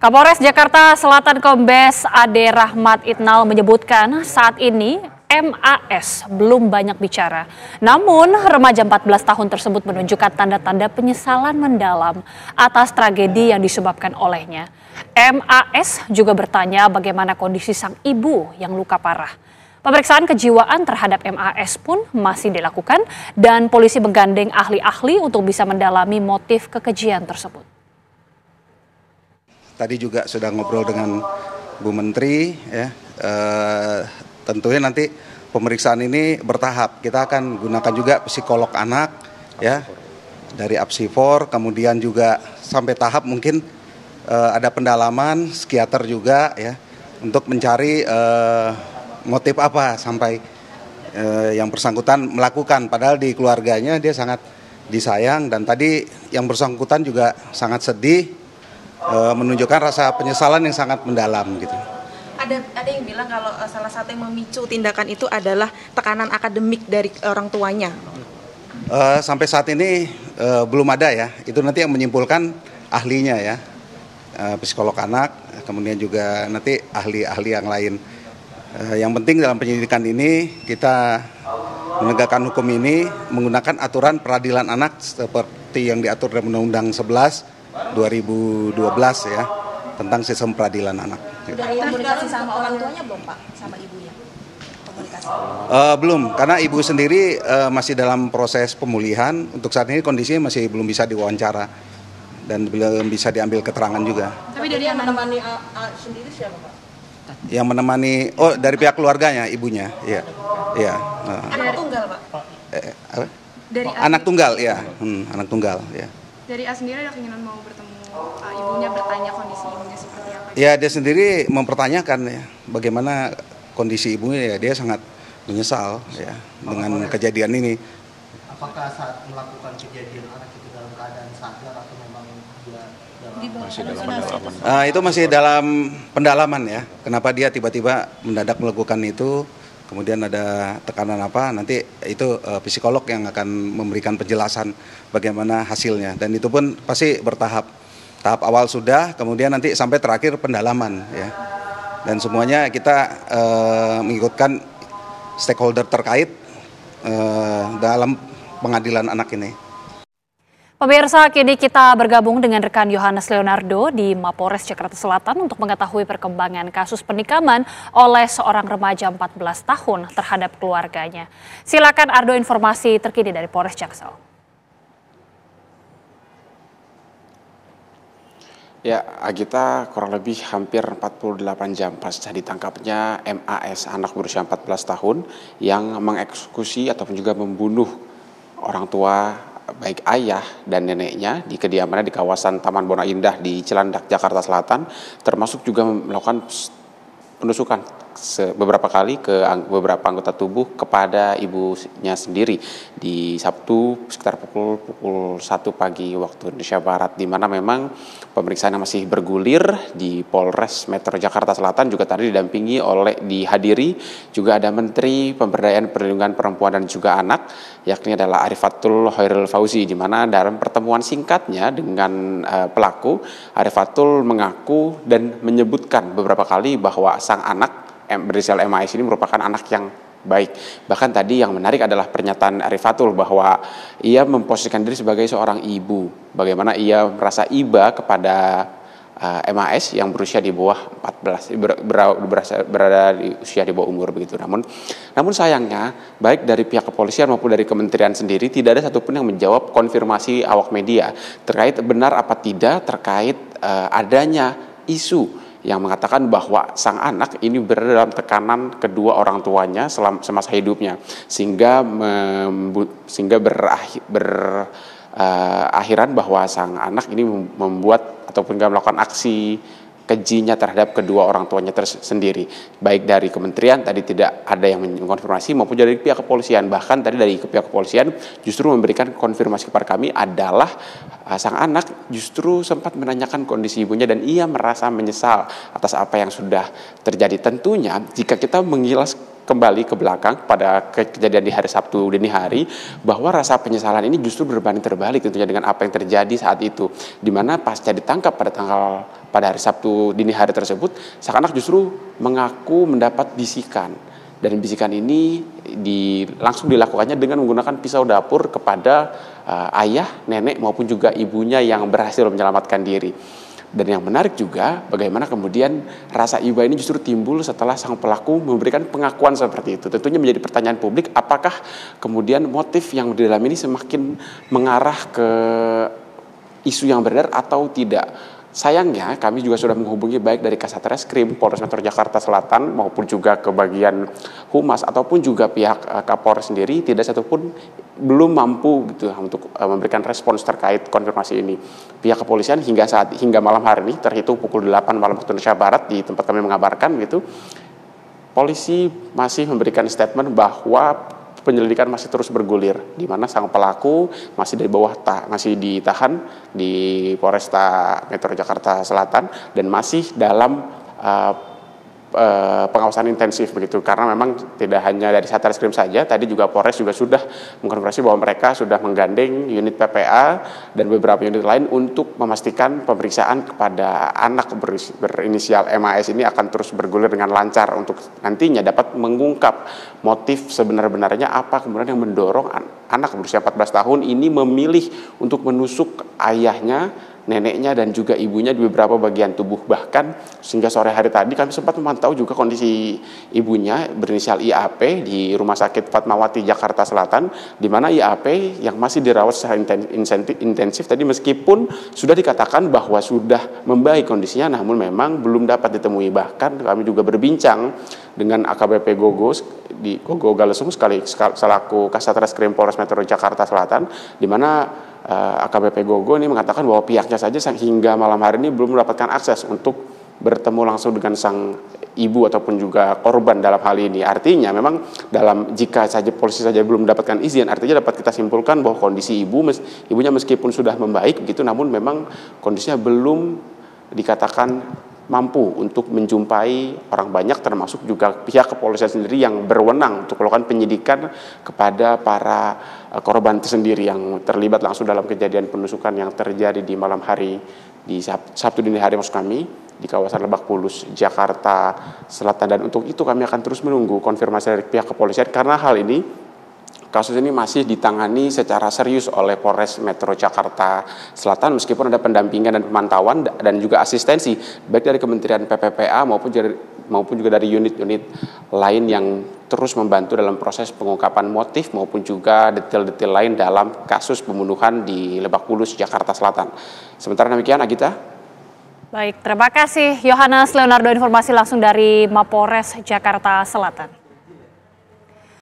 Kapolres Jakarta Selatan Kombes Ade Rahmat Itnal menyebutkan saat ini MAS belum banyak bicara. Namun remaja 14 tahun tersebut menunjukkan tanda-tanda penyesalan mendalam atas tragedi yang disebabkan olehnya. MAS juga bertanya bagaimana kondisi sang ibu yang luka parah. Pemeriksaan kejiwaan terhadap MAS pun masih dilakukan dan polisi menggandeng ahli-ahli untuk bisa mendalami motif kekejian tersebut. Tadi juga sudah ngobrol dengan Bu Menteri, ya. Tentunya nanti pemeriksaan ini bertahap. Kita akan gunakan juga psikolog anak, ya, dari Apsifor, kemudian juga sampai tahap mungkin ada pendalaman psikiater juga, ya, untuk mencari motif apa sampai yang bersangkutan melakukan. Padahal di keluarganya dia sangat disayang dan tadi yang bersangkutan juga sangat sedih. Menunjukkan rasa penyesalan yang sangat mendalam gitu. Ada yang bilang kalau salah satu yang memicu tindakan itu adalah tekanan akademik dari orang tuanya. Sampai saat ini belum ada ya. Itu nanti yang menyimpulkan ahlinya ya, psikolog anak, kemudian juga nanti ahli-ahli yang lain. Yang penting dalam penyidikan ini kita menegakkan hukum ini menggunakan aturan peradilan anak seperti yang diatur dalam Undang-Undang 11 2012 ya, tentang sistem peradilan anak. Sudah komunikasi sama orang tuanya belum Pak, sama ibunya? Komunikasi? Belum, karena ibu sendiri masih dalam proses pemulihan. Untuk saat ini kondisinya masih belum bisa diwawancara dan belum bisa diambil keterangan juga. Tapi dari yang menemani sendiri siapa Pak? Yang menemani, dari pihak keluarganya, ibunya, ya. Anak tunggal Pak? Anak tunggal, ya, anak tunggal, ya. Dari A sendiri ada keinginan mau bertemu ibunya, bertanya kondisi ibunya seperti apa? Ya, dia sendiri mempertanyakan ya bagaimana kondisi ibunya, ya dia sangat menyesal ya dengan kejadian ini. Apakah saat melakukan kejadian anak itu dalam keadaan sadar atau memang dia masih dalam pendalaman? Itu masih dalam pendalaman ya. Kenapa dia tiba-tiba mendadak melakukan itu? Kemudian ada tekanan apa, nanti itu psikolog yang akan memberikan penjelasan bagaimana hasilnya. Dan itu pun pasti bertahap. Tahap awal sudah, kemudian nanti sampai terakhir pendalaman. Ya. Dan semuanya kita mengikutkan stakeholder terkait dalam pengadilan anak ini. Pemirsa, kini kita bergabung dengan rekan Yohanes Leonardo di Mapolres Jakarta Selatan untuk mengetahui perkembangan kasus penikaman oleh seorang remaja 14 tahun terhadap keluarganya. Silakan Ardo, informasi terkini dari Polres Jaksel. Ya, Agita, kurang lebih hampir 48 jam pasca ditangkapnya MAS, anak berusia 14 tahun yang mengeksekusi ataupun juga membunuh orang tua baik ayah dan neneknya di kediamannya di kawasan Taman Bona Indah di Cilandak, Jakarta Selatan, termasuk juga melakukan penusukan beberapa kali ke beberapa anggota tubuh kepada ibunya sendiri di Sabtu sekitar pukul 1 pagi waktu Indonesia Barat, di mana memang pemeriksaan masih bergulir di Polres Metro Jakarta Selatan, juga tadi dihadiri juga ada Menteri Pemberdayaan Perlindungan Perempuan dan juga Anak, yakni adalah Arifatul Khairul Fauzi, di mana dalam pertemuan singkatnya dengan pelaku, Arifatul mengaku dan menyebutkan beberapa kali bahwa sang anak berinisial MAS ini merupakan anak yang baik. Bahkan tadi yang menarik adalah pernyataan Arifatul bahwa ia memposisikan diri sebagai seorang ibu. Bagaimana ia merasa iba kepada MAS yang berusia di bawah 14, berada di usia di bawah umur begitu. Namun sayangnya baik dari pihak kepolisian maupun dari kementerian sendiri tidak ada satupun yang menjawab konfirmasi awak media terkait benar apa tidak terkait adanya isu yang mengatakan bahwa sang anak ini berada dalam tekanan kedua orang tuanya semasa hidupnya, sehingga berakhiran bahwa sang anak ini membuat ataupun melakukan aksi kejinya terhadap kedua orang tuanya tersendiri. Baik dari kementerian tadi tidak ada yang mengkonfirmasi maupun dari pihak kepolisian. Bahkan tadi dari pihak kepolisian justru memberikan konfirmasi kepada kami adalah sang anak justru sempat menanyakan kondisi ibunya dan ia merasa menyesal atas apa yang sudah terjadi. Tentunya jika kita mengilas kembali ke belakang pada kejadian di hari Sabtu dini hari, bahwa rasa penyesalan ini justru berbanding terbalik tentunya dengan apa yang terjadi saat itu, di mana pasca ditangkap pada hari Sabtu dini hari tersebut, sang anak justru mengaku mendapat bisikan, dan bisikan ini langsung dilakukannya dengan menggunakan pisau dapur kepada ayah, nenek maupun juga ibunya yang berhasil menyelamatkan diri. Dan yang menarik juga bagaimana kemudian rasa iba ini justru timbul setelah sang pelaku memberikan pengakuan seperti itu. Tentunya menjadi pertanyaan publik, apakah kemudian motif yang di dalam ini semakin mengarah ke isu yang beredar atau tidak. Sayangnya kami juga sudah menghubungi baik dari Kasatreskrim Polres Metro Jakarta Selatan maupun juga ke bagian Humas ataupun juga pihak Kapolres sendiri, tidak satupun belum mampu gitu untuk memberikan respons terkait konfirmasi ini. Pihak kepolisian hingga malam hari ini, terhitung pukul 8 malam waktu Indonesia Barat di tempat kami mengabarkan gitu, polisi masih memberikan statement bahwa penyelidikan masih terus bergulir, di mana sang pelaku masih masih ditahan di Polresta Metro Jakarta Selatan dan masih dalam pengawasan intensif begitu, karena memang tidak hanya dari Satreskrim saja, tadi juga Polres juga sudah mengkonfirmasi bahwa mereka sudah menggandeng unit PPA dan beberapa unit lain untuk memastikan pemeriksaan kepada anak berinisial MAS ini akan terus bergulir dengan lancar untuk nantinya dapat mengungkap motif sebenar-benarnya apa kemudian yang mendorong anak berusia 14 tahun ini memilih untuk menusuk ayahnya, neneknya dan juga ibunya di beberapa bagian tubuh. Bahkan sehingga sore hari tadi kami sempat memantau juga kondisi ibunya berinisial IAP di Rumah Sakit Fatmawati Jakarta Selatan, di mana IAP yang masih dirawat secara intensif tadi meskipun sudah dikatakan bahwa sudah membaik kondisinya, namun memang belum dapat ditemui. Bahkan kami juga berbincang dengan AKBP Gogo Galesung selaku Kasatreskrim Polres Metro Jakarta Selatan, di mana AKBP Gogo ini mengatakan bahwa pihaknya saja hingga malam hari ini belum mendapatkan akses untuk bertemu langsung dengan sang ibu ataupun juga korban dalam hal ini. Artinya memang jika saja polisi saja belum mendapatkan izin, artinya dapat kita simpulkan bahwa kondisi ibunya meskipun sudah membaik begitu, namun memang kondisinya belum dikatakan mampu untuk menjumpai orang banyak, termasuk juga pihak kepolisian sendiri yang berwenang untuk melakukan penyidikan kepada para korban tersendiri yang terlibat langsung dalam kejadian penusukan yang terjadi di malam hari di Sabtu dini hari maksud kami di kawasan Lebak Bulus, Jakarta Selatan. Dan untuk itu kami akan terus menunggu konfirmasi dari pihak kepolisian, karena hal ini kasus ini masih ditangani secara serius oleh Polres Metro Jakarta Selatan, meskipun ada pendampingan dan pemantauan dan juga asistensi baik dari Kementerian PPPA maupun juga dari unit-unit lain yang terus membantu dalam proses pengungkapan motif maupun juga detail-detail lain dalam kasus pembunuhan di Lebak Bulus, Jakarta Selatan. Sementara demikian, Agita. Baik, terima kasih Yohanes Leonardo, informasi langsung dari Mapolres Jakarta Selatan.